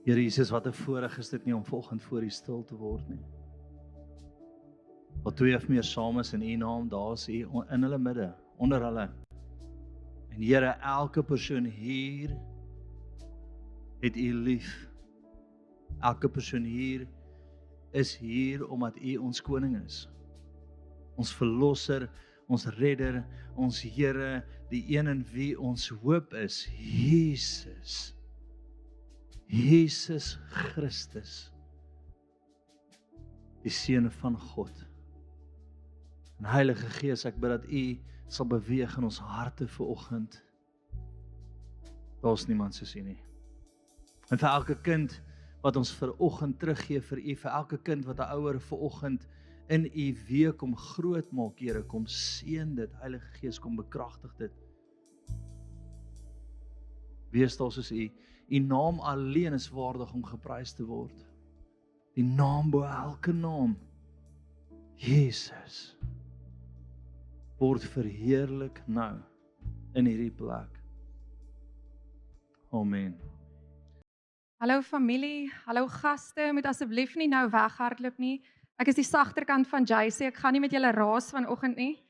Here Jesus, wat 'n voorreg is dit nie om vanoggend voor U stil te word nie. Wat 2 of meer saam is in U naam, daar is U in hulle midde, onder hulle. En Here, elke persoon hier het U lief. Elke persoon hier is hier omdat U ons koning is. Ons verlosser, ons redder, ons Here, die een in wie ons hoop is, Jesus. Jesus Christus, die Seun van God. En Heilige Gees, ek bid dat U sal beweeg in ons harte vanoggend. Daar's niemand soos U nie. En vir elke kind wat ons vanoggend teruggee vir U, vir elke kind wat 'n ouer vanoggend in U week kom groot maak, Here, kom seën dit, Heilige Gees, kom bekragtig dit. Wees daar soos U. U naam alleen is waardig om geprys te word. Die naam bo elke naam. Jesus. Word verheerlik nou in hierdie plek. Amen. Hallo familie, hallo gaste, moet asseblief nie nou weghardloop nie. Ek is die sagterkant van JC, ek gaan nie met julle raas vanoggend nie.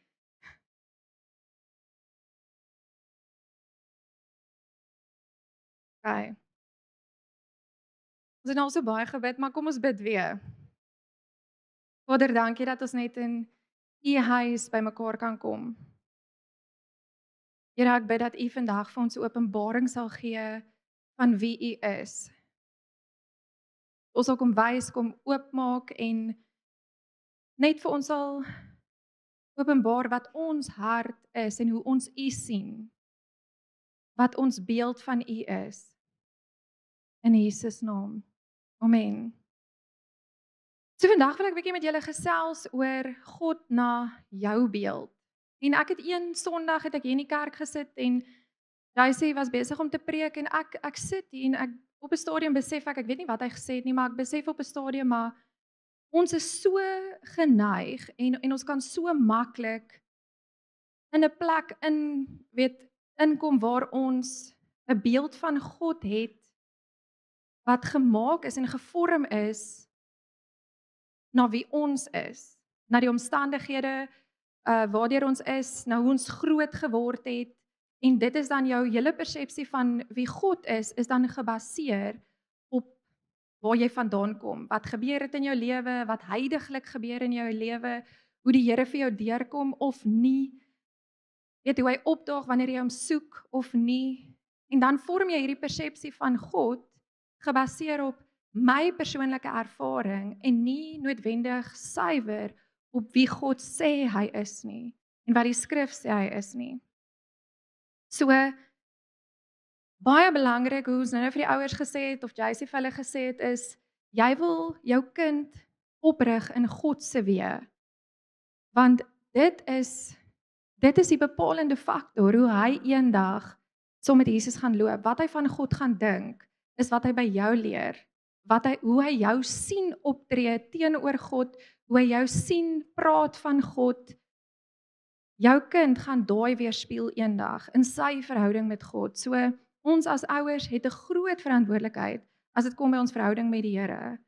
Okay. Ons het nou al so baie gebid, maar kom ons bid weer. Vader, dankie dat ons net in U huis by mekaar kan kom. Here, ek bid dat U vandag vir ons 'n openbaring sal gee van wie U is. Ons sal kom wys, kom oopmaak en net vir ons sal openbaar wat ons hart is en hoe ons U sien. Wat ons beeld van U is. In Jesus naam. Amen. So vandag wil ek 'n bietjie met julle gesels oor God na jou beeld. En ek het een Sondag het ek hier in die kerk gesit en JC was besig om te preek en ek sit hier en ek op 'n stadium besef ek weet nie wat hy gesê het nie, maar ek besef op 'n stadium maar ons is so geneig en ons kan so maklik in 'n plek inkom waar ons 'n beeld van God het wat gemaak is en gevorm is na wie ons is, na die omstandighede waardeur ons is, na hoe ons groot geword het, en dit is dan jou hele persepsie van wie God is dan gebaseer op waar jy vandaan kom, wat gebeur het in jou lewe, wat heidaglik gebeur in jou lewe, hoe die Here vir jou deurkom of nie, hoe hy opdaag wanneer jy hom soek of nie, en dan vorm jy hierdie persepsie van God gebaseer op my persoonlike ervaring en nie noodwendig suiwer op wie God sê hy is nie en wat die skrif sê hy is nie. So baie belangrik hoe ons nou vir die ouers gesê het of JC vir hulle gesê het is jy wil jou kind oprig in God se weë. Want dit is die bepalende faktor hoe hy eendag saam met Jesus gaan loop. Wat hy van God gaan dink is wat hy by jou leer. Hoe hy jou sien optree teenoor God, hoe hy jou sien praat van God. Jou kind gaan daai weerspieël eendag in sy verhouding met God. So ons as ouers het 'n groot verantwoordelikheid as dit kom by ons verhouding met die Here.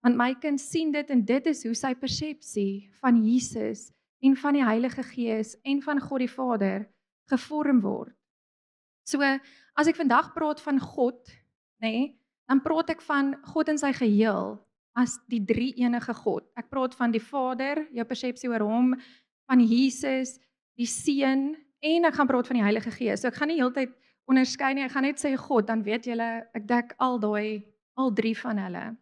Want my kind sien dit en dit is hoe sy persepsie van Jesus en van die Heilige Gees en van God die Vader gevorm word. So as ek vandag praat van God, dan praat ek van God in sy geheel as die drie enige God. Ek praat van die Vader, jou persepsie oor hom, van Jesus, die Seun en ek gaan praat van die Heilige Gees. So ek gaan nie heeltyd onderskei nie, ek gaan net sê God, dan weet julle, ek dek al drie van hulle.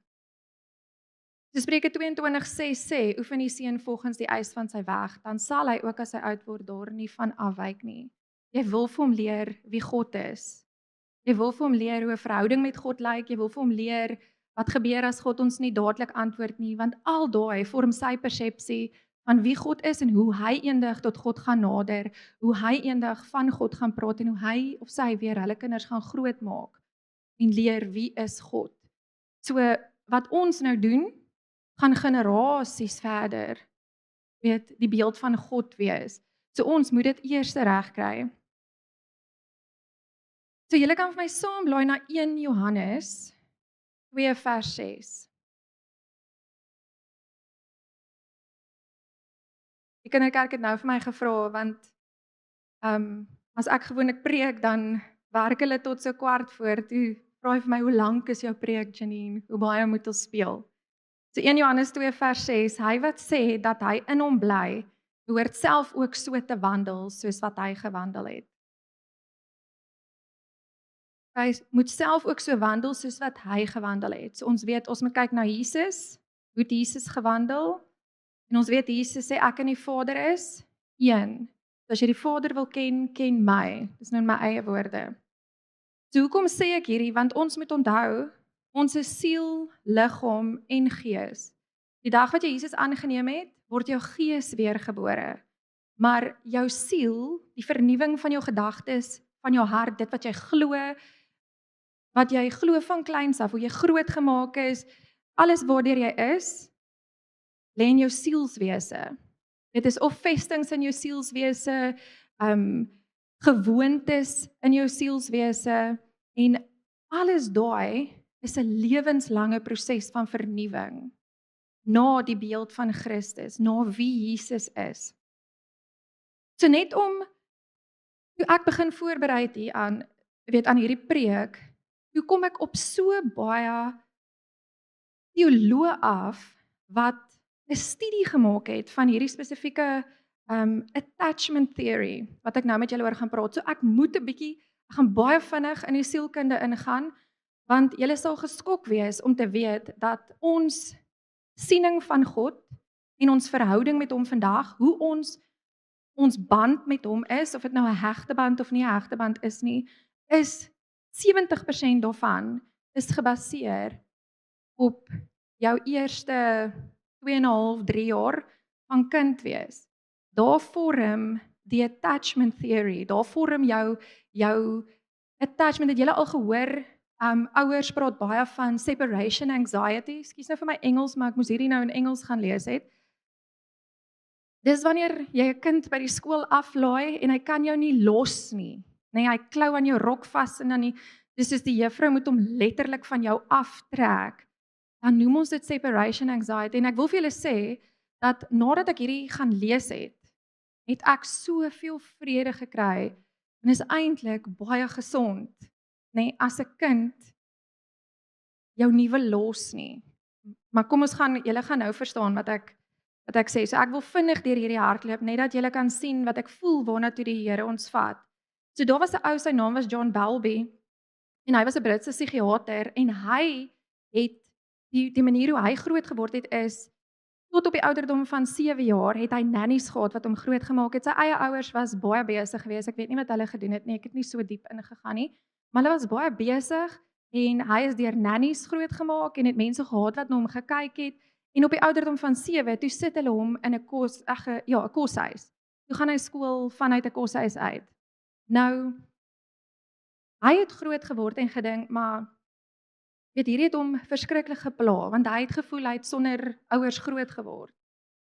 So Spreuke 22:6 sê, oefen die seun volgens die eis van sy weg, dan sal hy ook as hy oud word daar nie van afwyk nie. Jy wil vir hom leer wie God is. Jy wil vir hom leer hoe 'n verhouding met God lyk, jy wil vir hom leer wat gebeur as God ons nie dadelik antwoord nie, want al daai vorm sy persepsie van wie God is en hoe hy eendag tot God gaan nader, hoe hy eendag van God gaan praat en hoe hy of sy weer hulle kinders gaan grootmaak en leer wie is God. So wat ons nou doen, gaan generasies verder, die beeld van God wees. So ons moet dit eers reg kry. So julle kan vir my saam blaai na 1 Johannes 2 vers 6. Die kinderkerk het nou vir my gevra, want as ek gewoonlik preek, dan werk hulle tot so 15:15. Toe vra hy vir my, hoe lank is jou preek, Janine? Hoe baie moet ons speel? So 1 Johannes 2 vers 6, hy wat sê dat hy in hom bly, behoort self ook so te wandel, soos wat hy gewandel het. Hy moet self ook so wandel, soos wat hy gewandel het. So ons weet, ons moet kyk na Jesus, hoe het Jesus gewandel, en ons weet, Jesus sê, ek en die Vader is een. So as jy die Vader wil ken, ken my. Dis nou in my eie woorde. So hoekom sê ek hierdie? Want ons moet onthou, ons is siel, liggaam en gees. Die dag wat jy Jesus aangeneem het, word jou gees weergebore. Maar jou siel, die vernuwing van jou gedagtes, van jou hart, dit wat jy glo van kleins af, hoe jy groot gemaak is, alles waardeur jy is, lê in jou sielswese. Dit is of vestings in jou sielswese, gewoontes in jou sielswese, en alles daai is 'n lewenslange proses van vernuwing, na die beeld van Christus, na wie Jesus is. So net om, toe ek begin voorberei hier aan hierdie preek, toe kom ek op so baie teoloë af, wat 'n studie gemaak het van hierdie spesifieke attachment theory, wat ek nou met julle oor gaan praat. So ek gaan baie vinnig in die sielkunde ingaan, want julle sal geskok wees om te weet dat ons siening van God en ons verhouding met hom vandag, hoe ons band met hom is, of dit nou 'n hegte band of nie 'n hegte band is nie, is 70% daarvan is gebaseer op jou eerste 2,5, 3 jaar van kind wees. Daar vorm die attachment theory, daar vorm jou attachment, het julle al gehoor, ouers praat baie van separation anxiety, ekskuus nou vir my Engels, maar ek moes hierdie nou in Engels gaan lees het. Dis wanneer jy 'n kind by die skool aflaai, en hy kan jou nie los nie, nee, hy klou aan jou rok vas, en dan dis soos die juffrou moet hom letterlik van jou aftrek, dan noem ons dit separation anxiety, en ek wil vir julle sê, dat nadat ek hierdie gaan lees het ek soveel vrede gekry, en is eintlik baie gesond, nee, as 'n kind jou nie wil los nie. Maar kom julle gaan nou verstaan wat ek sê. So ek wil vinnig deur hierdie hardloop, net dat julle kan sien wat ek voel, waarna toe die Here ons vat. So daar was 'n ou, sy naam was John Bowlby, en hy was 'n Britse psigiater, en hy het die manier hoe hy groot geword het is, tot op die ouderdom van 7 jaar het hy nannies gehad wat hom groot gemaak het. Sy eie ouers was baie besig geweest. Ek weet nie wat hulle gedoen het nie. Ek het nie so diep ingegaan nie. Maar hulle was baie besig, en hy is deur nannies groot gemaak, en het mense gehad wat na hom gekyk het. En op die ouderdom van 7, toe sit hulle hom in 'n koshuis. Toe gaan hy skool vanuit 'n koshuis uit. Nou, hy het groot geword en gedink, maar hierdie het hom verskriklik gepla, want hy het gevoel hy het sonder ouers groot geword.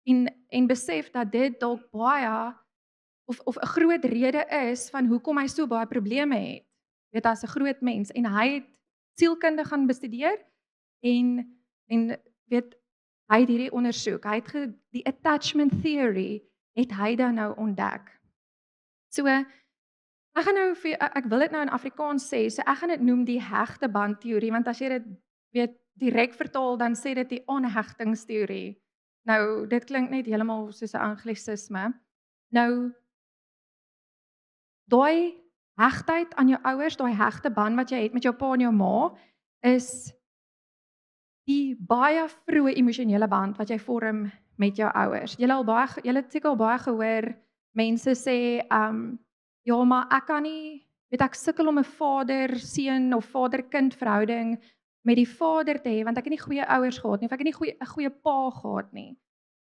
En besef dat dit dalk baie, of 'n groot rede is, van hoekom hy so baie probleme het, as 'n groot mens, en hy het sielkunde gaan bestudeer, en hy het hierdie ondersoek, die attachment theory, het hy dan nou ontdek. So, ek wil dit nou in Afrikaans sê, so ek gaan dit noem die hegte band teorie, want as jy dit direk vertaal, dan sê dit die onhegtingsteorie. Nou, dit klink net heeltemal soos 'n anglisisme. Nou, daai hegtheid aan jou ouers, daai hegte band wat jy het met jou pa en jou ma, is die baie vroeë emosionele band wat jy vorm met jou ouers. Julle het seker al baie gehoor, mense sê, ja, maar ek kan nie, ek sukkel om 'n vader-seun of vader-kind verhouding met die vader te hê, want ek het nie goeie ouers gehad nie, of ek het nie 'n goeie pa gehad nie.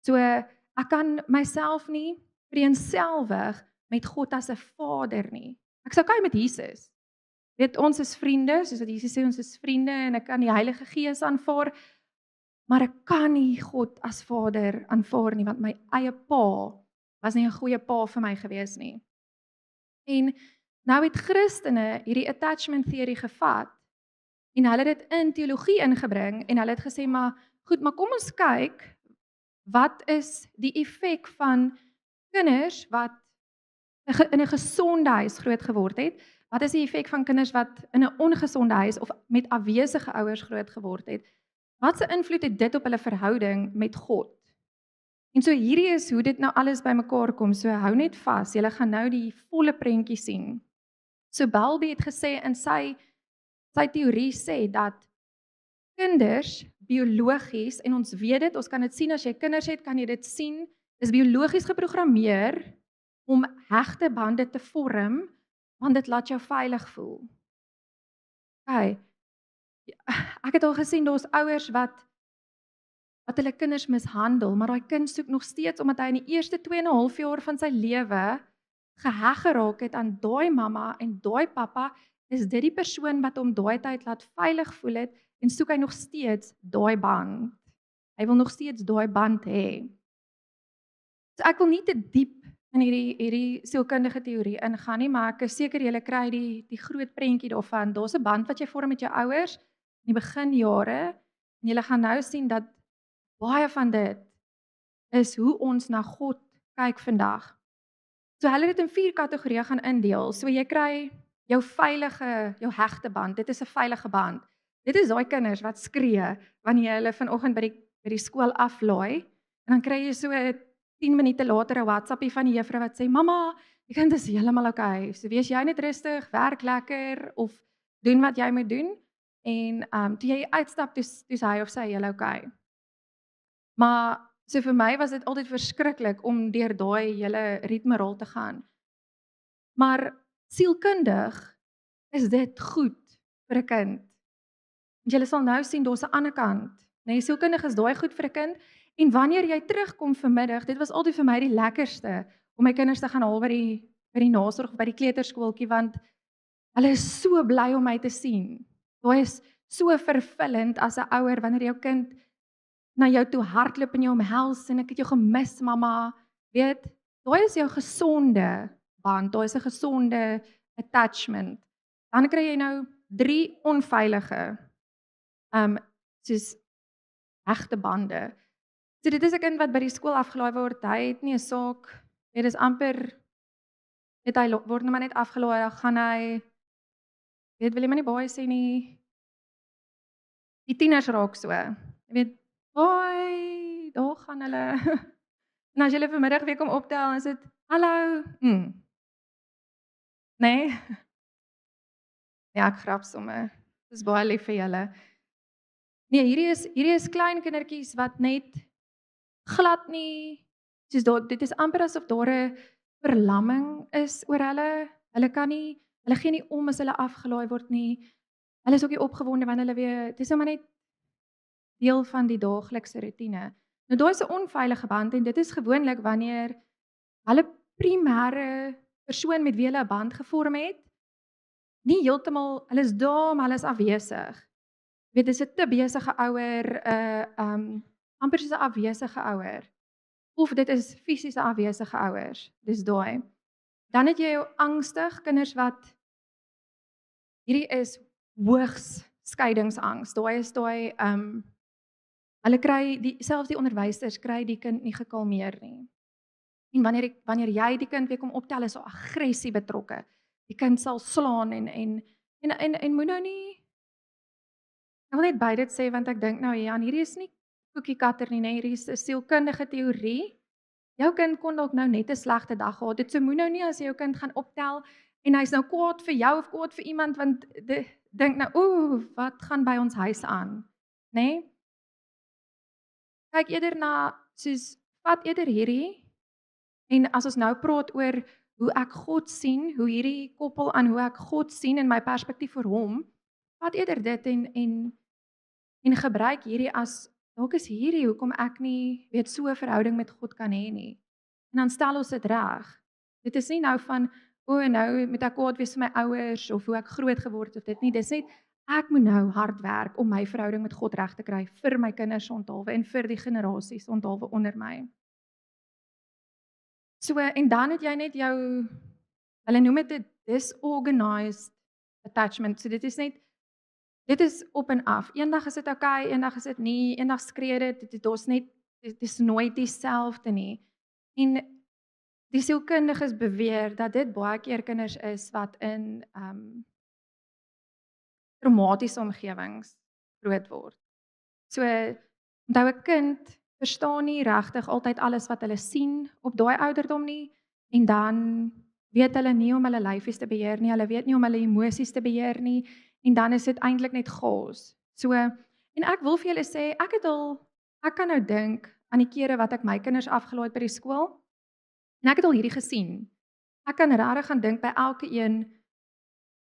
So, ek kan myself nie vereenselwig met God as 'n vader nie. Ek sou kyk met Jesus. Ons is vriende, soos wat Jesus sê, ons is vriende, en ek kan die Heilige Gees aanvaar, maar ek kan nie God as Vader aanvaar nie, want my eie pa was nie 'n goeie pa vir my gewees nie. En nou het Christene hierdie attachment theory gevat, En hulle het dit in teologie ingebring en hulle het gesê, maar goed, maar kom ons kyk, wat is die effek van kinders wat in 'n gesonde huis groot geword het? Wat is die effek van kinders wat in 'n ongesonde huis of met afwesige ouers groot geword het? Wat se invloed het dit op hulle verhouding met God? En so hierdie is hoe dit nou alles bymekaar kom. So hou net vas, jy gaan nou die volle prentjie sien. So Bowlby het gesê in sy teorie sê dat kinders biologies, en ons weet dit, ons kan dit sien as jy kinders het, kan jy dit sien, is biologies geprogrammeer om hegte bande te vorm, want dit laat jou veilig voel. Okay. Ek het al gesien, daar's ouers wat hulle kinders mishandel, maar daai kind soek nog steeds, omdat hy in die eerste 2,5 jaar van sy lewe geheg geraak het aan daai mamma en daai pappa, is dit die persoon wat hom daai tyd laat veilig voel het, en soek hy nog steeds daai band. Hy wil nog steeds daai band hê. So ek wil nie te diep in hierdie sielkundige teorie ingaan nie, maar ek is seker julle kry die groot prentjie daarvan. Daar's 'n band wat jy vorm met jou ouers in die beginjare, en julle gaan nou sien dat baie van dit is hoe ons na God kyk vandag. So hulle het dit in 4 kategorieë gaan indeel. So jy kry jou veilige, jou hegte band. Dit is 'n veilige band. Dit is daai kinders wat skree wanneer jy hulle vanoggend by die skool aflaai, en dan kry jy so 10 minute later 'n WhatsAppie van die juffrou wat sê, "Mamma, die kind is heeltemal okay. So wees jy net rustig, werk lekker of doen wat jy moet doen." En toe jy uitstap, toe's hy of sy heel okay. Maar so vir my was dit altyd verskriklik om deur daai hele ritmerol te gaan. Maar sielkundig is dit goed vir 'n kind. Want jy sal nou sien, daar's 'n ander kant. Nee, sielkundig is daai goed vir 'n kind. En wanneer jy terugkom vanmiddag, dit was altyd vir my die lekkerste om my kinders te gaan haal by die nasorg, by die kleuterskooltjie, want hulle is so bly om my te sien. Daai is so vervullend as 'n ouer wanneer jou kind na jou toe hardloop en jou omhels en ek het jou gemis, mamma. Weet, daai is jou gesonde band, daai is 'n gesonde attachment. Dan kry jy nou 3 onveilige soos hegte bande. So dit is 'n kind wat by die skool afgelaai word, hy het nie 'n saak, dit is amper, hy word nou maar net afgelaai, dan gaan hy, wil jy maar nie baie sê nie, die tieners raak so, jy weet, hoi, daar gaan hulle, en as jy hulle vanmiddag weer kom optel, is dit, hallo, nee, ja, ek grap somme, dit is baie lief vir julle. Nee, hierdie is klein kindertjies wat net glad nie, soos dit is amper asof daar 'n verlamming is oor hulle. Hulle gee nie om as hulle afgelaai word nie. Hulle is ook nie opgewonde wanneer hulle weer, dit is nou maar net deel van die daaglikse roetine. Nou daai is 'n onveilige band, en dit is gewoonlik wanneer hulle primêre persoon met wie hulle 'n band gevorm het, nie heeltemal, hulle is daar, maar hulle is afwesig. Weet, dis 'n te besige ouer, amper soos 'n afwesige ouer. Of dit is fisiese afwesige ouers. Dis daai. Dan het jy jou angstig kinders wat, hierdie is hoogs skeidingsangs. Daai is daai, hulle kry selfs die onderwysers kry die kind nie gekalmeer nie. En wanneer jy die kind weer kom optel, is daar aggressie betrokke. Die kind sal slaan en moet nou nie, ek wil net by dit sê, want ek dink nou, Jan, hierdie is nie koekiekatter nie, hierdie is 'n sielkundige teorie. Jou kind kon dalk nou net 'n slegte dag gehad het, so moet nou nie as jy jou kind gaan optel, en hy's nou kwaad vir jou of kwaad vir iemand, want dink nou, wat gaan by ons huis aan, nê? Kyk eerder na, soos, vat eerder hierdie, en as ons nou praat oor hoe ek God sien, hoe hierdie koppel aan hoe ek God sien en my perspektief vir hom, vat eerder dit en gebruik hierdie as, dalk is hierdie hoekom ek nie, weet, so 'n verhouding met God kan hê nie. En dan stel ons dit reg. Dit is nie nou van, nou moet ek kwaad wees vir my ouers, of hoe ek groot geword het, dit nie. Dis net, ek moet nou hard werk om my verhouding met God reg te kry, vir my kinders onthaalwe, en vir die generasies onthaalwe onder my. So, en dan het jy net jou, hulle noem dit 'n disorganized attachment. So dit dit is op en af. Eendag is dit oukei, eendag is dit nie, eendag skree dit is net, dit is nooit dieselfde nie. En die sielkundiges beweer dat dit baie keer kinders is wat in traumatiese omgewings groot word. So, onthou 'n kind verstaan nie regtig altyd alles wat hulle sien op daai ouderdom nie, en dan weet hulle nie om hulle lyfies te beheer nie, hulle weet nie om hulle emosies te beheer nie, en dan is dit eintlik net chaos. So, en ek wil vir julle sê, ek kan nou dink aan die kere wat ek my kinders afgelaai het by die skool, en ek het al hierdie gesien. Ek kan regtig gaan dink by elke een,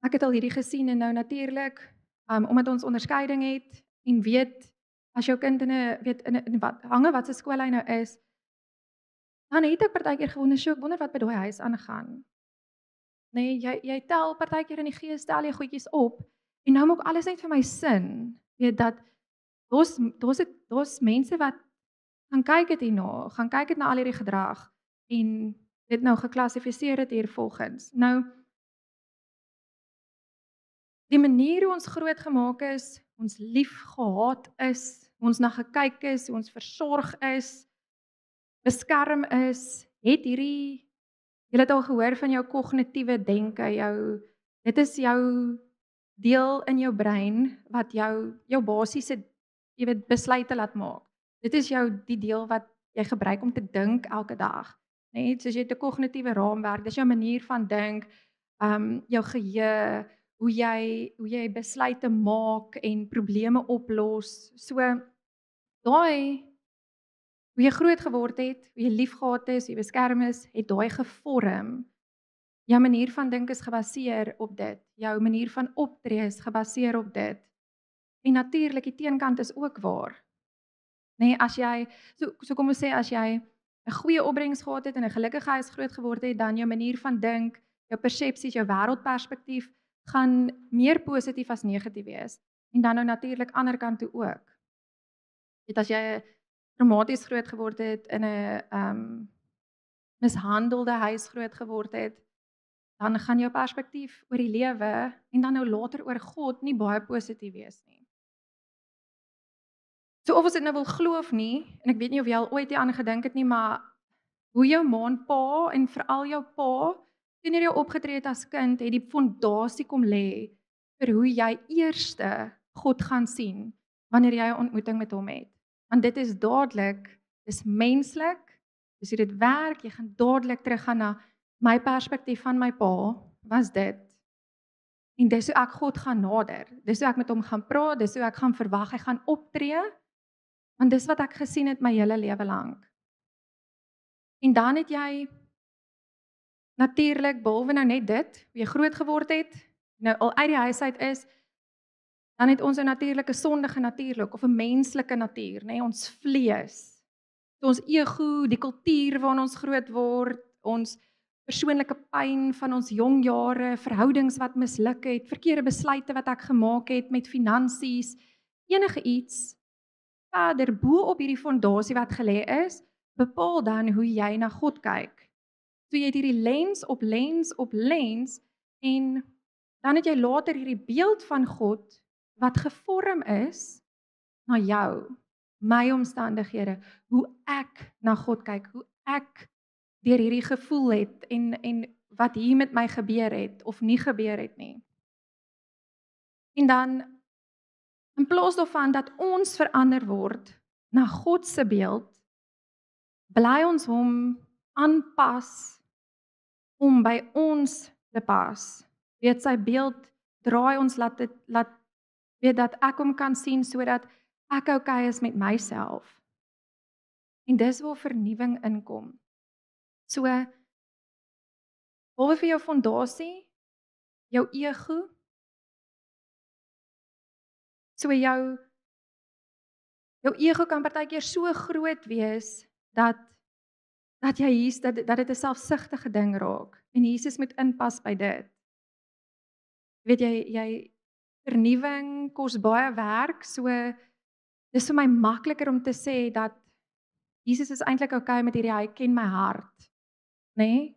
ek het al hierdie gesien, en nou natuurlik, omdat ons onderskeiding het, en weet, as jou kind in wat se skool hy nou is, dan het ek partykeer gewonder, ek wonder wat by daai huis aangaan. Nee, jy tel partykeer in die gees, tel jy goedjies op, en nou maak alles net vir my sin, weet dat, daar's mense wat gaan kyk het hierna, gaan kyk het na al hierdie gedrag, en dit nou geklassifiseer het hier volgens. Nou, die manier hoe ons groot gemaak is, ons lief gehaat is, ons na gekyk is, ons versorg is, beskerm is, het hierdie, jy het al gehoor van jou kognitiewe denke, dit is jou deel in jou brein, wat jou basiese, besluite laat maak. Dit is die deel wat jy gebruik om te dink elke dag. Nee, soos jy het 'n kognitiewe raamwerk, dis jou manier van dink, jou geheue, hoe jy besluite maak en probleme oplos. So, daai, hoe jy groot geword het, hoe jy liefgehad is, hoe jy beskerm is, het daai gevorm. Jou manier van dink is gebaseer op dit. Jou manier van optree is gebaseer op dit. En natuurlik, die teenkant is ook waar. Nee, as jy, so kom ons sê, as jy 'n goeie opbrengs gehad het en 'n gelukkige huis groot geword het, dan jou manier van dink, jou persepsies, jou wêreldperspektief gaan meer positief as negatief wees. En dan nou natuurlik ander kant toe ook. Dit as jy traumaties groot geword het, in 'n mishandelde huis groot geword het, dan gaan jou perspektief oor die lewe en dan nou later oor God nie baie positief wees nie. So of ons dit nou wil glo of nie, en ek weet nie of jy al ooit hieraan gedink het nie, maar hoe jou ma en pa, en veral jou pa, teenoor jou opgetree het as kind, het die fondasie kom lê vir hoe jy eerste God gaan sien, wanneer jy 'n ontmoeting met hom het. Want dit is dadelik, dis menslik, dis hoe dit werk, jy gaan dadelik teruggaan na my perspektief van my pa, was dit. En dis hoe ek God gaan nader, dis hoe ek met hom gaan praat, dis hoe ek gaan verwag, hy gaan optree, want dis wat ek gesien het my hele lewe lank. En dan het jy, natuurlik, behalwe nou net dit, hoe jy groot geword het, nou al uit die huis uit is, dan het ons 'n natuurlike sondige natuurlik, of 'n menslike natuur, nee, ons vlees, ons ego, die kultuur waarin ons groot word, ons persoonlike pyn van ons jong jare, verhoudings wat misluk het, verkeerde besluite wat ek gemaak het met finansies, enige iets, verder bo op hierdie fondasie wat gelê is, bepaal dan hoe jy na God kyk. So jy het hierdie lens op lens op lens, en dan het jy later hierdie beeld van God, wat gevorm is na jou, my omstandighede, hoe ek na God kyk, hoe ek deur hierdie gevoel het, en wat hier met my gebeur het, of nie gebeur het nie. En dan, in plaas daarvan dat ons verander word na God se beeld, bly ons hom aanpas om by ons te pas. Weet, sy beeld draai ons, weet dat ek hom kan sien, sodat ek okay is met myself. En dis waar vernuwing inkom. So, behalwe vir jou fondasie, jou ego, so jou ego kan partykeer so groot wees, dat dit 'n selfsugtige ding raak, en Jesus moet inpas by dit. Weet jy vernuwing kos baie werk, so dis vir my makliker om te sê dat Jesus is eintlik okay met hierdie, hy ken my hart, nê?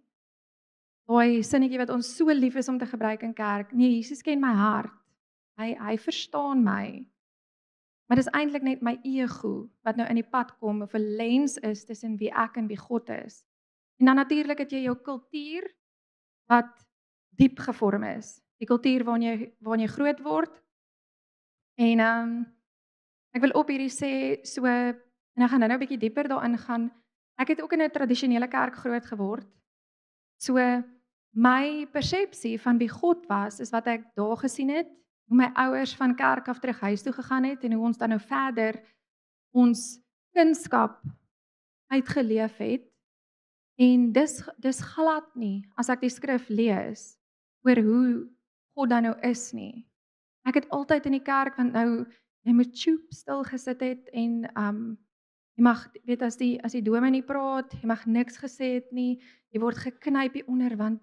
Daai sinnetjie wat ons so lief is om te gebruik in kerk, nee, Jesus ken my hart. Hy verstaan my. Maar dis eintlik net my ego wat nou in die pad kom of 'n lens is tussen wie ek en wie God is. En dan natuurlik het jy jou kultuur wat diep gevorm is. Die kultuur waarin jy groot word. En ek wil op hierdie sê so en ek gaan nou 'n bietjie dieper daarin gaan. Ek het ook in 'n tradisionele kerk groot geword. So my persepsie van wie God was is wat ek daar gesien het, hoe my ouers van kerk af terug huis toe gegaan het en hoe ons dan nou verder ons kunskap uitgeleef het. En dis glad nie as ek die skrif lees oor hoe God dan nou is nie. Ek het altyd in die kerk want nou jy moet stil gesit het en jy mag weet as die dominee nie praat, jy mag niks gesê het nie, jy word geknyp hier onder want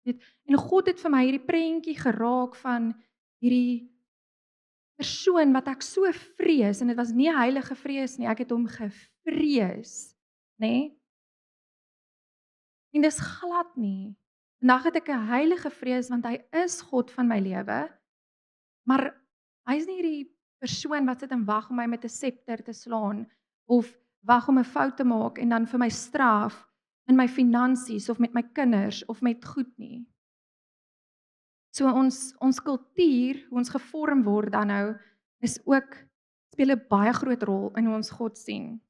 weet en God het vir my hierdie prentjie geraak van hierdie persoon wat ek so vrees en dit was nie 'n heilige vrees nie, ek het hom gevrees, nê? En dis glad nie. Vandag het ek 'n heilige vrees want hy is God van my lewe, maar hy is nie hierdie persoon wat sit en wag om my met 'n septer te slaan of wag om 'n fout te maak en dan vir my straf in my finansies of met my kinders of met goed nie. So ons kultuur, hoe ons gevorm word dan nou, is ook speel 'n baie groot rol in hoe ons God sien.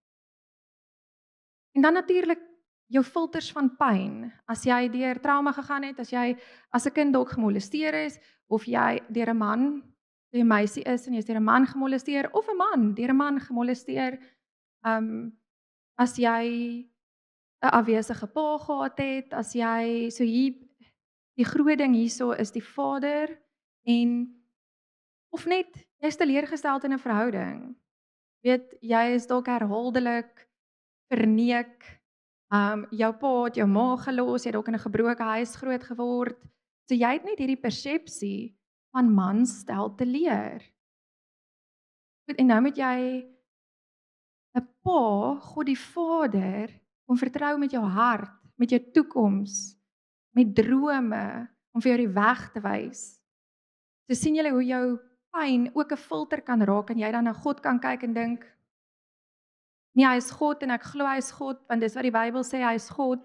En dan natuurlik jou filters van pyn. As jy deur trauma gegaan het, as jy as 'n kind dalk gemolesteer is of jy deur 'n man, jy 'n meisie is en jy's deur 'n man gemolesteer of 'n man deur 'n man gemolesteer, as jy 'n afwesige pa gehad het, as jy so hier die groot ding hierso is die vader en of net jy's teleurgesteld in 'n verhouding. Weet jy is dalk herhaaldelik verneek. Jou pa het jou ma gelos, jy het dalk in 'n gebroke huis groot geword. So jy het net hierdie persepsie van mans stel teleur. Goed, en nou moet jy 'n pa, God die Vader, kom vertrou met jou hart, met jou toekoms, met drome, om vir jou die weg te wys. So sien julle hoe jou pyn ook 'n filter kan raak en jy dan na God kan kyk en dink, nee, hy is God en ek glo hy is God, want dis wat die Bybel sê, hy is God,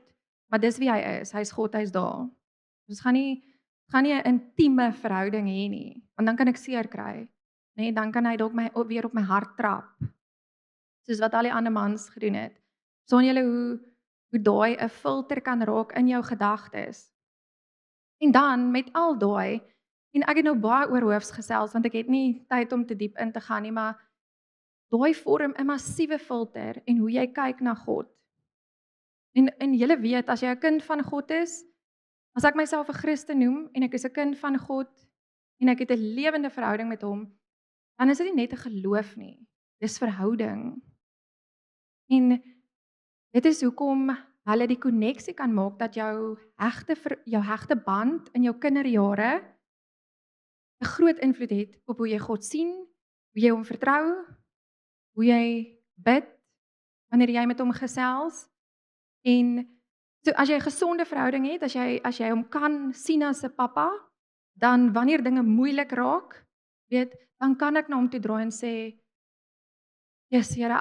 maar dis wie hy is, hy is God, hy is daar. Ons gaan nie 'n intieme verhouding hê nie, want dan kan ek seer kry, nê, dan kan hy dalk weer op my hart trap, soos wat al die ander mans gedoen het. Sien julle hoe daai 'n filter kan raak in jou gedagtes. En dan met al daai, en ek het nou baie oor hoofs gesels, want ek het nie tyd om te diep in te gaan nie, maar daai vorm 'n massiewe filter en hoe jy kyk na God. En julle weet, as jy 'n kind van God is, as ek myself 'n Christen noem en ek is 'n kind van God en ek het 'n lewende verhouding met hom, dan is dit nie net 'n geloof nie, dis verhouding. En dit is hoekom hulle die koneksie kan maak dat jou hegte band in jou kinderjare 'n groot invloed het op hoe jy God sien, hoe jy hom vertrou, hoe jy bid wanneer jy met hom gesels. En so as jy 'n gesonde verhouding het, as jy hom kan sien as 'n pappa, dan wanneer dinge moeilik raak, weet, dan kan ek na hom toe draai en sê, "Jesus, Here,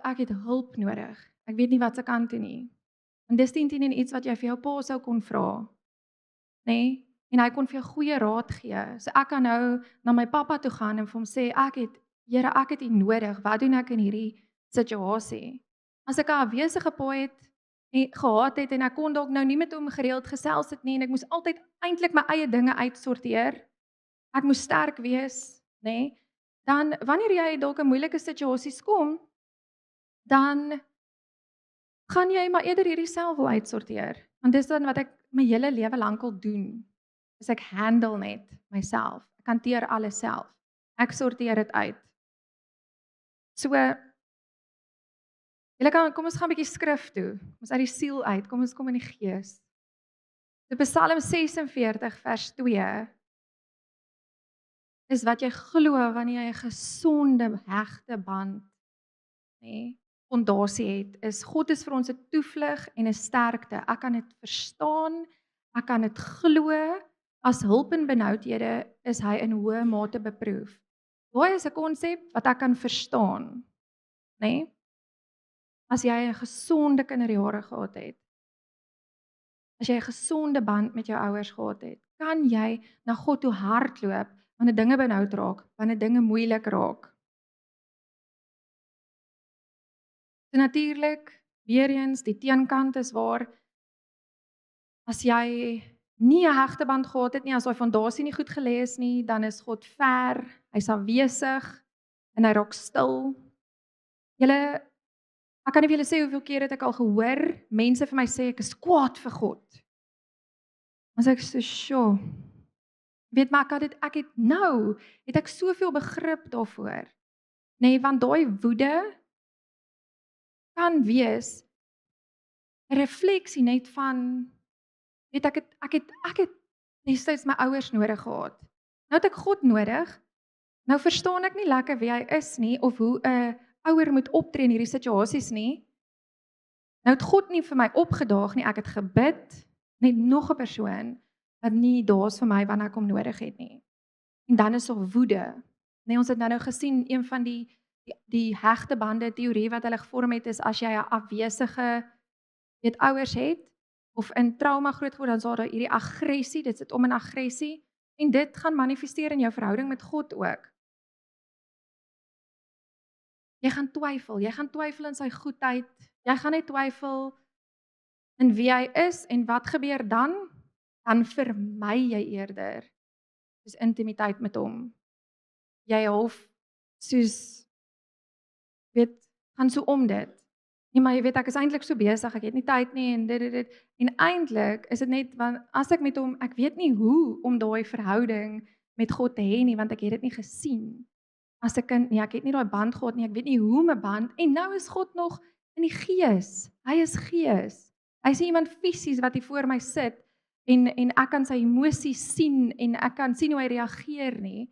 ek het hulp nodig. Ek weet nie wat se kant toe nie." En dis teen iets wat jy vir jou pa sou kon vra, nê? Nee? En hy kon vir jou goeie raad gee. So ek kan nou na my pappa toe gaan en vir hom sê, Here, ek het U nodig. Wat doen ek in hierdie situasie? As ek 'n afwesige pa gehad het en ek kon dalk nou nie met hom gereeld gesels het nie en ek moes altyd eintlik my eie dinge uitsorteer. Ek moes sterk wees, nê? Nee? Dan wanneer jy dalk in moeilike situasies kom, dan gaan jy maar eerder hierdie self wil uitsorteer. Want dis dan wat ek my hele lewe lank al doen. Is ek handle net myself. Ek hanteer alles self. Ek sorteer dit uit. So kom ons gaan 'n bietjie skrif toe. Ons uit die siel uit. Kom ons kom in die gees. So Psalm 46 vers 2 is wat jy glo wanneer jy 'n gesonde hegte band, nê, fondasie het. Is God is vir ons 'n toevlug en 'n sterkte. Ek kan dit verstaan. Ek kan dit glo as hulp in benoudhede is hy in hoë mate beproef. Daai is 'n konsep wat ek kan verstaan, né? Nee? As jy 'n gesonde kinderjare gehad het, as jy 'n gesonde band met jou ouers gehad het, kan jy na God toe hardloop wanneer dinge benoud raak, wanneer dinge moeilik raak. So natuurlik, weer eens, die teenkant is waar, as jy nie 'n hegte band gehad het nie, as daai fondasie nie goed gelê is nie, dan is God ver, hy's afwesig en hy raak stil. Ek kan nie vir julle sê hoeveel keer het ek al gehoor, mense vir my sê ek is kwaad vir God. As ek so, sjoe, weet maar het ek soveel begrip daarvoor. Nee, want daai woede kan wees 'n refleksie net van, weet ek het destyds my ouers nodig gehad. Nou het ek God nodig. Nou verstaan ek nie lekker wie hy is nie of hoe 'n ouer moet optree in hierdie situasies nie. Nou het God nie vir my opgedaag nie, ek het gebid, net nog 'n persoon wat nie daar's vir my wanneer ek hom nodig het nie. En dan is daar woede. Nee, ons het nou gesien, een van die hegte bande teorie wat hulle gevorm het, is as jy 'n afwesige ouers het, of in trauma groot geword, dan is daar hierdie aggressie, dit sit om in aggressie, en dit gaan manifesteer in jou verhouding met God ook. Jy gaan twyfel in sy goedheid, jy gaan net twyfel in wie hy is, en wat gebeur dan? Dan vermy jy eerder soos intimiteit met hom. Jy half soos, gaan so om dit. Nee, maar jy weet, ek is eintlik so besig, ek het nie tyd nie, en dit. En eintlik is dit net, want as ek met hom, ek weet nie hoe om daai verhouding met God te hê nie, want ek het dit nie gesien. As 'n kind nie, ek het nie daai band gehad nie, ek weet nie hoe om 'n band, en nou is God nog in die gees. Hy is gees. Hy is iemand fisies wat hier voor my sit, en ek kan sy emosies sien, en ek kan sien hoe hy reageer nie.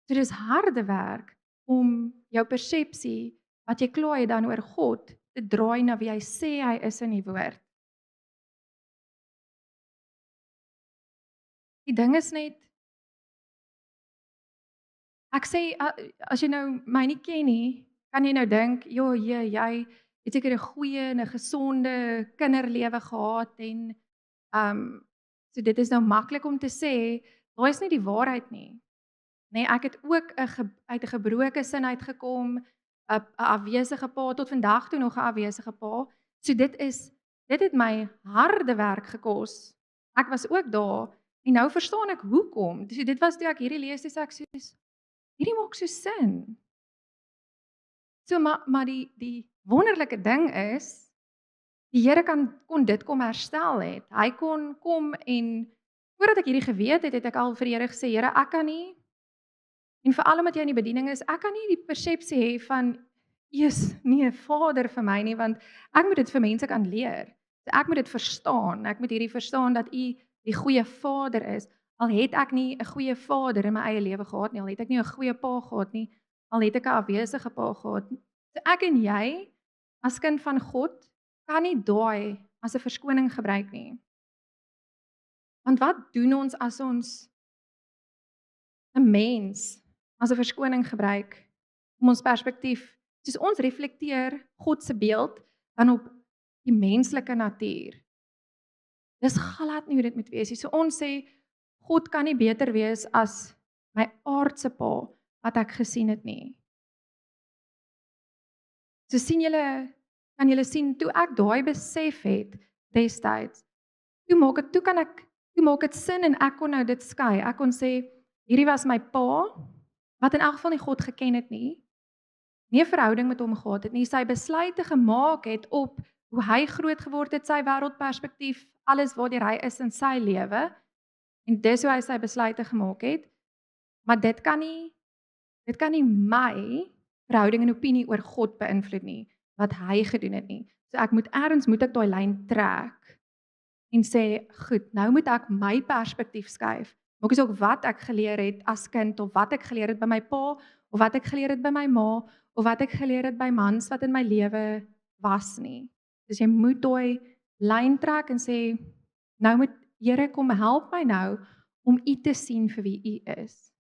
So dis harde werk om jou persepsie, wat jy klaar het dan oor God, te draai na wie hy sê hy is in die woord. Die ding is net, ek sê, as jy nou my nie ken nie, kan jy nou dink, jy het seker 'n goeie en 'n gesonde kinderlewe gehad, en so dit is nou maklik om te sê, daai is nie die waarheid nie. Nee, ek het ook uit 'n gebroke sin uitgekom, 'n afwesige pa, tot vandag toe nog 'n afwesige pa. So dit het my harde werk gekos. Ek was ook daar, en nou verstaan ek hoekom. So dit was toe ek hierdie lees, dis ek soos, hierdie maak so sin. So maar die wonderlike ding is, die Here kon dit kom herstel het. Hy kon kom, en voordat ek hierdie geweet het ek al vir die Here gesê, Here, ek kan nie, en veral omdat jy in die bediening is, ek kan nie die persepsie hê van, nie 'n vader vir my nie, want ek moet dit vir mense kan leer. So ek moet dit verstaan, ek moet hierdie verstaan dat U die goeie vader is, al het ek nie 'n goeie vader in my eie lewe gehad nie, al het ek nie 'n goeie pa gehad nie, al het ek 'n afwesige pa gehad. So ek en jy, as kind van God, kan nie daai as 'n verskoning gebruik nie. Want wat doen ons as ons 'n mens as 'n verskoning gebruik om ons perspektief, soos ons reflekteer God se beeld dan op die menslike natuur. Dis glad nie hoe dit moet wees nie. So ons sê, God kan nie beter wees as my aardse pa wat ek gesien het nie. So kan julle sien, toe ek daai besef het destyds, toe maak dit sin, en ek kon nou dit skei. Ek kon sê, hierdie was my pa, wat in elk geval nie God geken het nie 'n verhouding met hom gehad het nie, sy besluite gemaak het op hoe hy groot geword het, sy wêreldperspektief, alles waardeur hy is in sy lewe, en dis hoe hy sy besluite gemaak het, maar dit kan nie my verhouding en opinie oor God beïnvloed nie, wat hy gedoen het nie. So moet ek daai lyn trek, en sê, goed, nou moet ek my perspektief skuif, maak is ook wat ek geleer het as kind, of wat ek geleer het by my pa, of wat ek geleer het by my ma, of wat ek geleer het by mans wat in my lewe was nie. Dus jy moet daai lyn trek en sê, nou moet Here, kom help my nou om U te sien vir wie U is.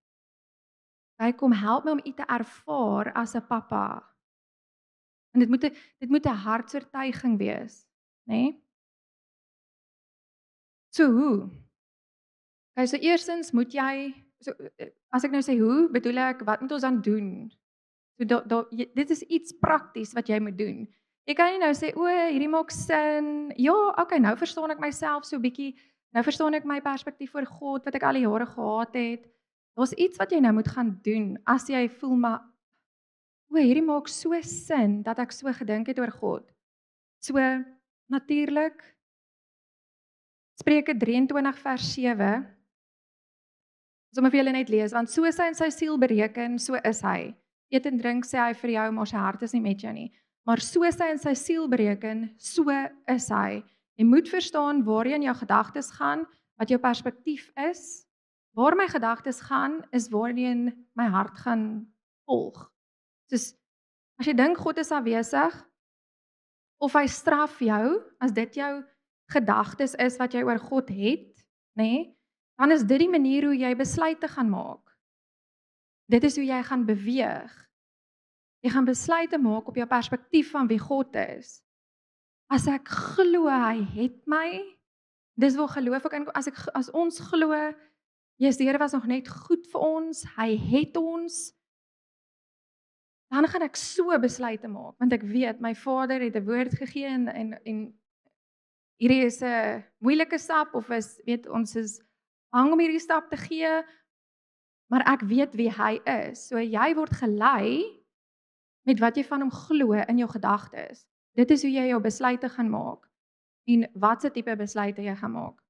Hy kom help my om U te ervaar as 'n pappa. En dit moet 'n hartsoortuiging wees, né? Nee? So hoe? Okay, so eerstens moet jy as ek nou sê hoe, bedoel ek wat moet ons dan doen? So dit is iets prakties wat jy moet doen. Jy kan nie nou sê o, hierdie maak sin. Ja, okay, nou verstaan ek myself so bietjie. Nou verstaan ek my perspektief oor God wat ek al die jare gehad het. Daar's iets wat jy nou moet gaan doen as jy voel maar o, hierdie maak so sin dat ek so gedink het oor God. So natuurlik Spreuke 23 vers 7. Sommige vir julle net lees, want so hy in sy siel bereken, so is hy. Eet en drink sê hy vir jou, maar sy hart is nie met jou nie. Maar so hy in sy siel bereken, so is hy. Jy moet verstaan waarheen jou gedagtes gaan, wat jou perspektief is. Waar my gedagtes gaan, is waarheen my hart gaan volg. Dus as jy dink God is afwesig, of hy straf jou, as dit jou gedagtes is wat jy oor God het, nee, dan is dit die manier hoe jy besluite gaan maak. Dit is hoe jy gaan beweeg. Jy gaan besluite maak op jou perspektief van wie God is. As ek glo hy het my, dis waar geloof ek in, as ons glo, Jesus die Here was nog net goed vir ons, hy het ons, dan gaan ek so besluite maak, want ek weet, my Vader het 'n woord gegee en hierdie is 'n moeilike stap, of weet ons is hang om hierdie stap te gee, maar ek weet wie hy is. So jy word gelei met wat jy van hom glo in jou gedagtes. Dit is hoe jy jou besluite gaan maak en watse tipe besluite jy gaan maak.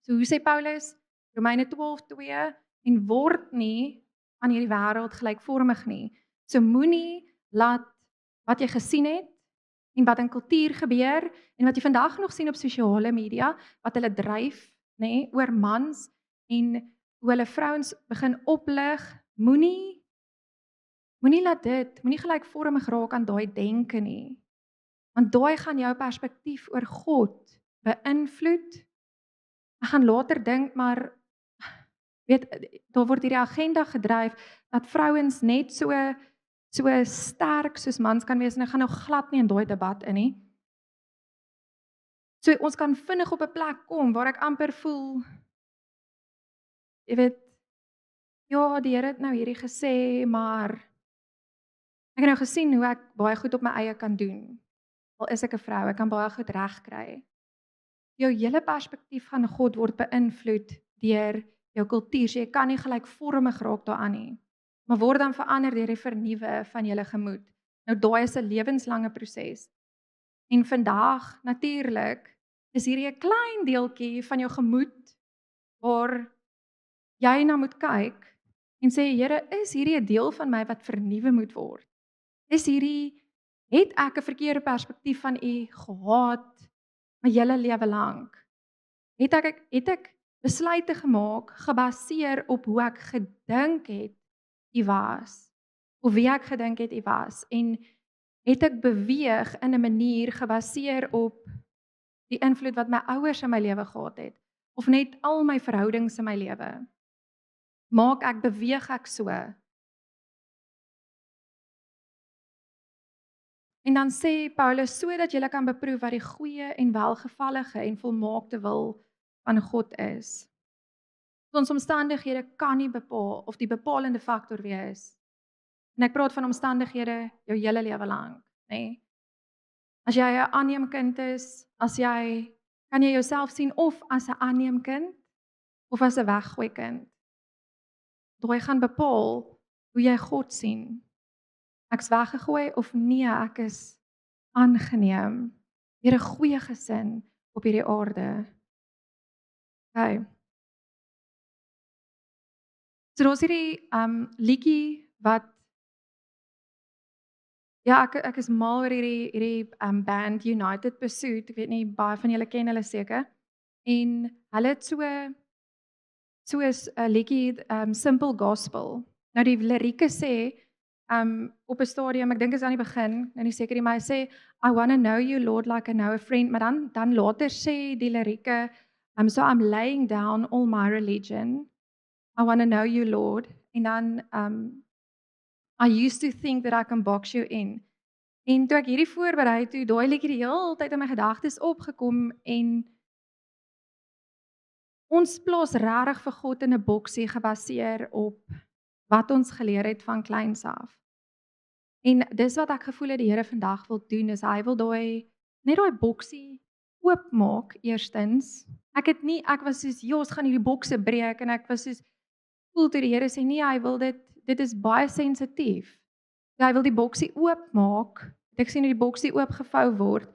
So hoe sê Paulus, Romeine 12:2, en word nie aan hierdie wêreld gelykvormig nie. So moenie laat wat jy gesien het en wat in kultuur gebeur en wat jy vandag nog sien op sosiale media, wat hulle dryf, nê, oor mans en hoe hulle vrouens begin oplig, moenie laat dit, moenie gelykvormig raak aan daai denke nie. Want daai gaan jou perspektief oor God beïnvloed. Ek gaan later dink, maar weet, daar word hierdie agenda gedryf dat vrouens net so sterk soos mans kan wees, en ek gaan nou glad nie in daai debat in nie. So ons kan vinnig op 'n plek kom waar ek amper voel, jy weet, ja, die Here het nou hierdie gesê, maar ek het nou gesien hoe ek baie goed op my eie kan doen. Al is ek 'n vrou, ek kan baie goed reg kry. Jou hele perspektief van God word beïnvloed deur jou kultuur. So jy kan nie gelykvormig raak daaraan nie, maar word dan verander deur die vernuwe van julle gemoed. Nou daai is 'n lewenslange proses. En vandag natuurlik is hierdie 'n klein deeltjie van jou gemoed waar jy na moet kyk en sê, Here, is hierdie 'n deel van my wat vernuwe moet word? Het ek 'n verkeerde perspektief van U gehad my hele lewe lank? Het ek besluite gemaak gebaseer op hoe ek gedink het U was, of wie ek gedink het U was, en het ek beweeg in 'n manier gebaseer op die invloed wat my ouers in my lewe gehad het, of net al my verhoudings in my lewe? Beweeg ek so? En dan sê Paulus, sodat julle kan beproef wat die goeie en welgevallige en volmaakte wil van God is. Ons omstandighede kan nie bepaal of die bepalende faktor wees. En ek praat van omstandighede jou hele lewe lank, nê? As jy 'n aanneemkind is, kan jy jouself sien of as 'n aanneemkind of as 'n weggooi kind. Daai gaan bepaal hoe jy God sien. Ek's weggegooi of nee, ek is aangeneem deur 'n goeie gesin op hierdie aarde. Okay. So daar's hierdie liedjie wat ja, ek is mal oor hierdie band United Pursuit. Ek weet nie, baie van julle ken hulle seker. En hulle het so is 'n liedjie Simple Gospel. Nou die lirieke sê op 'n stadium, ek dink is aan die begin, nou nie seker nie, maar hy sê I want to know you Lord like I know a friend, maar dan later sê die lirieke So I'm laying down all my religion. I want to know you, Lord. En dan, I used to think that I can box you in. En toe ek hierdie voorberei, toe daai liedjie die hele tyd in my gedagtes opgekom en ons plaas regtig vir God in 'n boksie gebaseer op wat ons geleer het van kleins af. En dis wat ek gevoel het die Here vandag wil doen, is hy wil net daai boksie oopmaak eerstens. Ek was soos, ja, ons gaan hierdie bokse breek en ek was soos voel toe die Here sê nee, hy wil dit is baie sensitief. Hy wil die boksie oopmaak. Ek sien hoe die boksie oopgevou word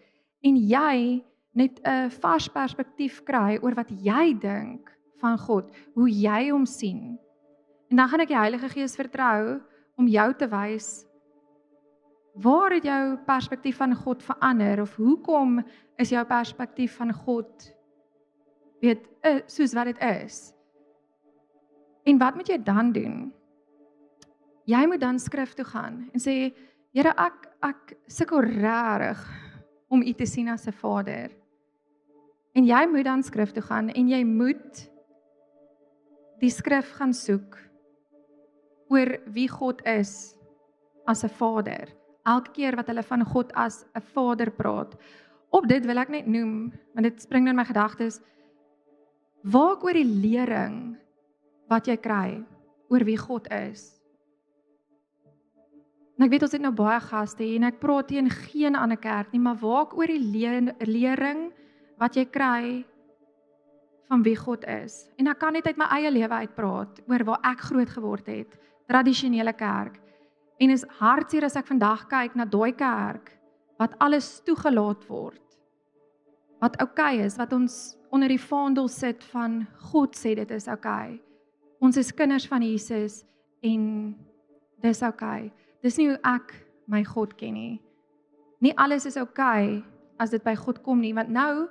en jy net 'n vars perspektief kry oor wat jy dink van God, hoe jy hom sien. En dan gaan ek die Heilige Gees vertrou om jou te wys waar het jou perspektief van God verander of hoekom is jou perspektief van God soos wat dit is. En wat moet jy dan doen? Jy moet dan skrif toe gaan en sê, Here, ek sukkel regtig om U te sien as 'n Vader. En jy moet dan skrif toe gaan en jy moet die skrif gaan soek oor wie God is as 'n Vader. Elke keer wat hulle van God as 'n Vader praat. Op dit wil ek net noem, want dit spring in my gedagtes, waak oor die lering wat jy kry oor wie God is. En ek weet ons het nou baie gaste hier en ek praat teen geen ander kerk nie, maar waak oor die lering wat jy kry van wie God is. En ek kan net uit my eie lewe uitpraat oor waar ek groot geword het, tradisionele kerk. En is hartseer as ek vandag kyk na daai kerk wat alles toegelaat word. Wat oukei is, wat ons onder die vaandel sit van God sê dit is oukei. Ons is kinders van Jesus en dis oukei. Dis nie hoe ek my God ken nie. Nie alles is oukei as dit by God kom nie, want nou,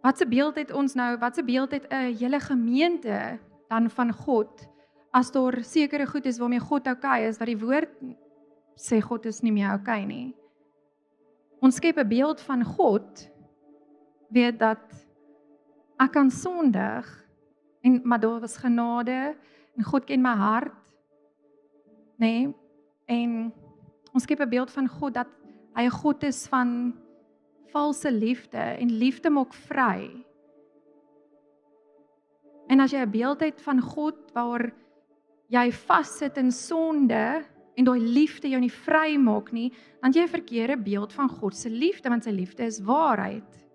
wat se beeld het ons nou, wat se beeld het 'n hele gemeente dan van God, as daar sekere goed is waarmee God oukei is, wat die woord sê God is nie meer oukei nie. Ons skep 'n beeld van God, weet dat ek kan sondig, maar daar was genade, en God ken my hart, nee, en ons skep 'n beeld van God, dat hy 'n God is van valse liefde, en liefde maak vry. En as jy 'n beeld het van God, waar jy vassit in sonde, en daai liefde jou nie vry maak nie, dan jy 'n verkeerde beeld van God se liefde, want sy liefde is waarheid.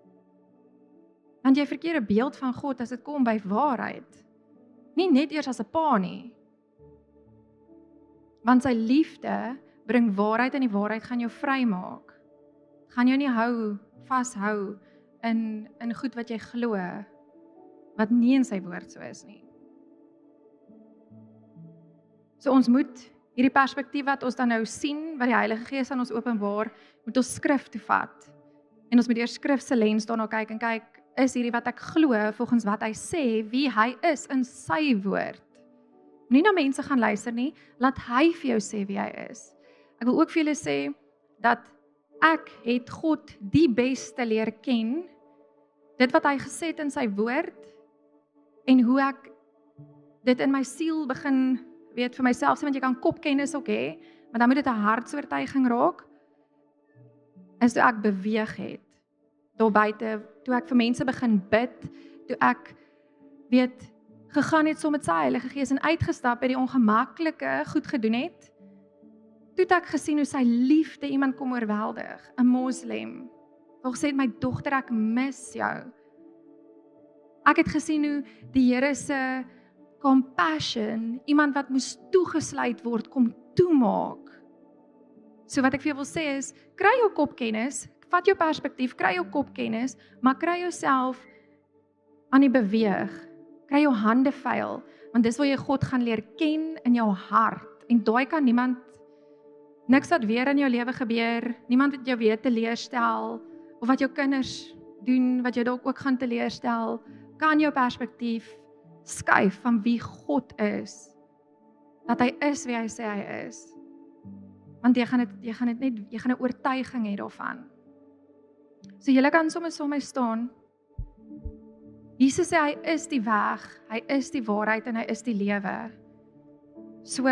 Want jy 'n verkeerde beeld van God as dit kom by waarheid. Nie net eers as 'n pa nie. Want sy liefde bring waarheid en die waarheid gaan jou vrymaak. Gaan jou nie vashou in goed wat jy glo, wat nie in sy woord so is nie. So ons moet hierdie perspektief wat ons dan nou sien, wat die Heilige Gees aan ons openbaar, moet ons skrif toe vat. En ons moet eers skrif se lens daarna kyk en kyk, is hierdie wat ek glo volgens wat hy sê, wie hy is in sy woord. Nie na mense gaan luister nie, laat hy vir jou sê wie hy is. Ek wil ook vir julle sê, dat ek het God die beste leer ken, dit wat hy gesê het in sy woord, en hoe ek dit in my siel begin, weet vir myself sê, want jy kan kopkennis ook hê, maar dan moet dit 'n hartsoortuiging raak, is toe ek beweeg het, daar buite, toe ek vir mense begin bid, toe ek, weet, gegaan het saam met sy Heilige Gees en uitgestap het, die ongemaklike goed gedoen het, toe het ek gesien hoe sy liefde iemand kom oorweldig, 'n moslim, wat gesê het, my dogter, ek mis jou. Ek het gesien hoe die Here se compassion, iemand wat moes toegesluit word, kom toemaak. So wat ek vir jou wil sê is, kry jou kopkennis, vat jou perspektief, kry jou kopkennis, maar kry jouself aan die beweeg, kry jou hande vuil, want dis waar jy God gaan leer ken in jou hart, en daai kan niemand, niks wat weer in jou lewe gebeur, niemand wat jou weer teleurstel, of wat jou kinders doen, wat jou dalk ook gaan teleurstel, kan jou perspektief skuif van wie God is, dat hy is wie hy sê hy is, want jy gaan 'n oortuiging hê daarvan. So julle kan sommer saam met my staan. Jesus sê hy is die weg, hy is die waarheid en hy is die lewe. So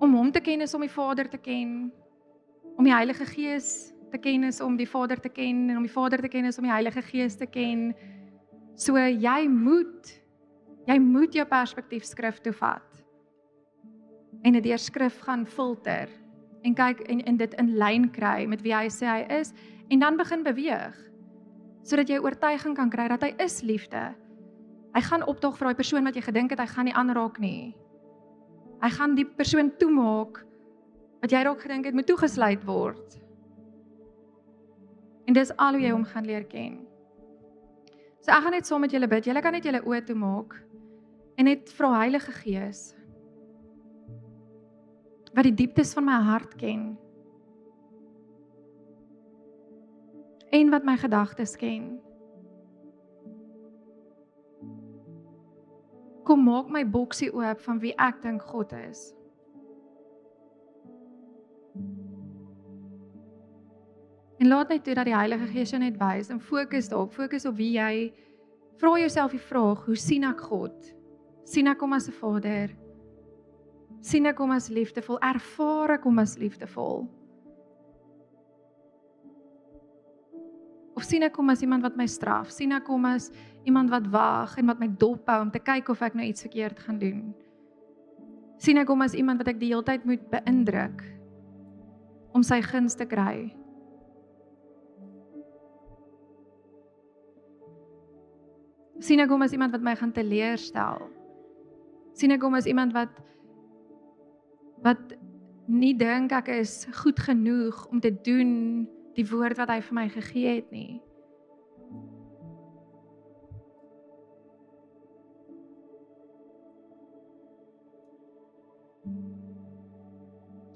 om hom te ken is om die Vader te ken, om die Heilige Gees te ken is om die Vader te ken, en om die Vader te ken is om die Heilige Gees te ken. So jy moet jou perspektief skrif toe vat en dit deur skrif gaan filter en kyk en dit in lyn kry met wie hy sê hy is en dan begin beweeg sodat jy oortuiging kan kry dat hy is liefde. Hy gaan opdaag vir daai persoon wat jy gedink het hy gaan nie aanraak nie. Hy gaan die persoon toemaak wat jy dalk gedink het moet toegesluit word. En dis al hoe jy hom gaan leer ken. So ek gaan net saam met julle bid. Julle kan net julle oë toemaak en net vra Heilige Gees wat die dieptes van my hart ken en wat my gedagtes ken. Kom maak my boksie oop van wie ek dink God is. En laat net toe dat die Heilige Gees jou net wys en fokus op wie jy, vra jouself die vraag, hoe sien ek God? Sien ek hom as 'n Vader? Sien ek hom as liefdevol? Ervaar ek hom as liefdevol? Of sien ek hom as iemand wat my straf? Sien ek hom as iemand wat wag en wat my dop hou om te kyk of ek nou iets verkeerd gaan doen? Sien ek hom as iemand wat ek die hele tyd moet beïndruk om sy guns te kry? Sien ek hom as iemand wat my gaan teleurstel? Sien ek hom as iemand wat nie dink ek is goed genoeg om te doen die woord wat hy vir my gegee het nie?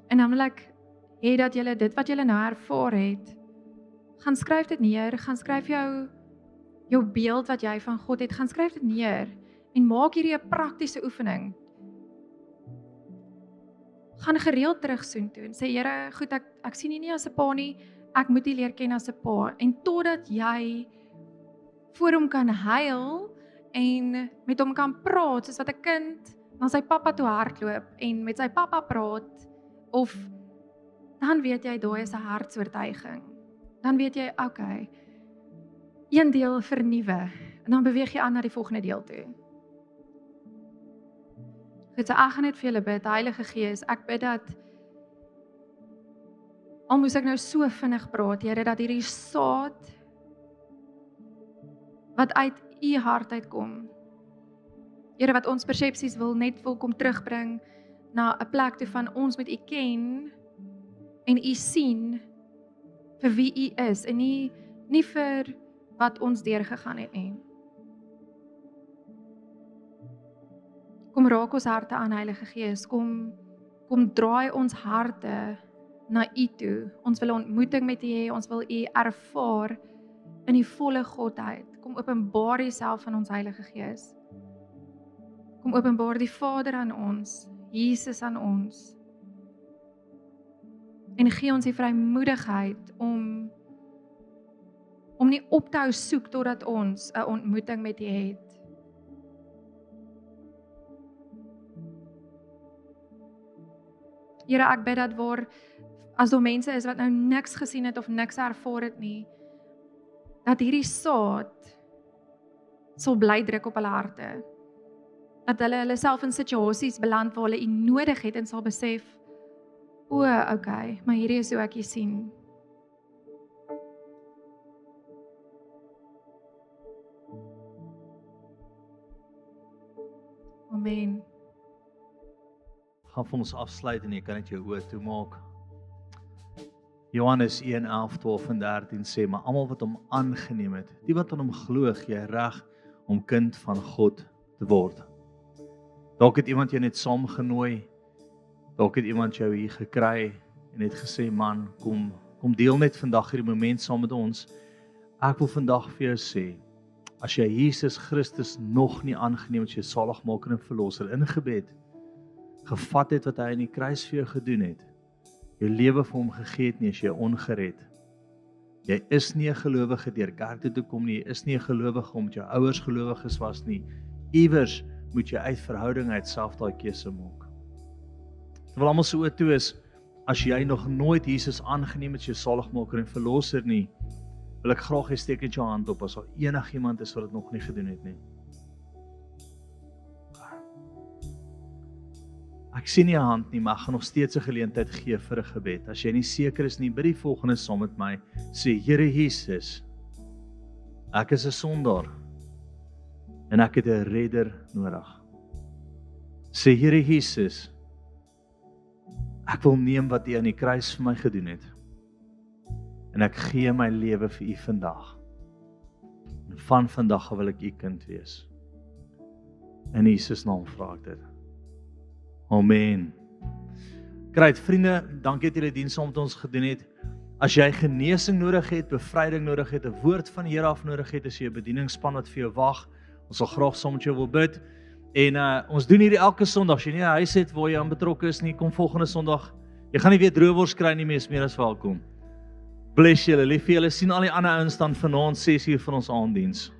En dan wil ek hê dat julle dit wat julle nou ervaar het, gaan skryf dit neer, gaan skryf jou beeld wat jy van God het, gaan skryf dit neer en maak hierdie 'n praktiese oefening. Gaan gereeld terugsoen toe en sê, Here, goed, ek sien U nie as 'n pa nie, ek moet U leer ken as 'n pa. En totdat jy voor hom kan huil en met hom kan praat, soos wat 'n kind na sy pappa toe hardloop en met sy pappa praat, of dan weet jy, daai is 'n hartsoortuiging. Dan weet jy, okay, een deel vernuwe, en dan beweeg jy aan na die volgende deel toe. Goed, so ek gaan net vir julle bid, Heilige Gees, ek bid dat, al moes ek nou so vinnig praat, Here, dat hierdie saad, wat uit U hart uitkom, Here, wat ons persepsies net wil kom terugbring, na 'n plek toe van ons met U ken, en U sien, vir wie U is, en nie vir wat ons deurgegaan het nie. Kom raak ons harte aan, Heilige Gees, kom draai ons harte na U toe. Ons wil 'n ontmoeting met U hê, ons wil U ervaar in die volle Godheid. Kom openbaar Jouself aan ons, Heilige Gees. Kom openbaar die Vader aan ons, Jesus aan ons. En gee ons die vrymoedigheid om nie op te hou soek totdat ons 'n ontmoeting met U het. Here, ek bid dat as daar mense is wat nou niks gesien het of niks ervaar het nie, dat hierdie saad sal bly druk op hulle harte. Dat hulle self in situasies beland waar hulle U nodig het en sal besef, okay, maar hierdie is hoe ek U sien. Amen. Gaan vir ons afsluit en jy kan net jou oë toemaak. Johannes 1, 11, 12 en 13 sê, maar almal wat hom aangeneem het, die wat aan hom glo, gee reg om kind van God te word. Dalk het iemand jou net saamgenooi, dalk het iemand jou hier gekry en het gesê, man, kom deel net vandag hierdie moment saam met ons. Ek wil vandag vir jou sê, as jy Jesus Christus nog nie aangeneem het, jy saligmaker en verlosser in gebed, gevat het wat hy aan die kruis vir jou gedoen het, jou lewe vir hom gegee het nie, as jy ongered, Jy is nie 'n gelowige deur kerk toe te kom nie, jy is nie 'n gelowige omdat jou ouers gelowiges was nie. Iewers moet jy uit verhouding uit self daai keuse maak. Terwyl almal so toe is, as jy nog nooit Jesus aangeneem het as jou saligmaker en verlosser nie, wil ek graag hê steek net jou hand op as daar enigiemand is wat dit nog nie gedoen het nie. Ek sien nie 'n hand nie, maar ek gaan nog steeds 'n geleentheid gee vir 'n gebed. As jy nie seker is nie, bid die volgende saam met my. Sê, Here Jesus, ek is 'n sondaar en ek het 'n redder nodig. Sê, Here Jesus, ek wil neem wat U aan die kruis vir my gedoen het. En ek gee my lewe vir U vandag. En van vandag wil ek U kind wees. In Jesus naam vra ek dit. Amen. Great, vriende, dankie dat julle diens saam met ons gedoen het. As jy genesing nodig het, bevryding nodig het, 'n woord van die Here af nodig het, as jy 'n bedieningsspan wat vir jou wag, ons sal graag saam met jou wil bid. En ons doen hierdie elke Sondag. As jy nie 'n huis het waar jy aan betrokke is nie, kom volgende Sondag. Jy gaan nie weer droewors kry nie, meer as welkom. Bless julle, lief vir julle. Sien al die ander ouens dan vanaand 6:00 vir ons aanddiens.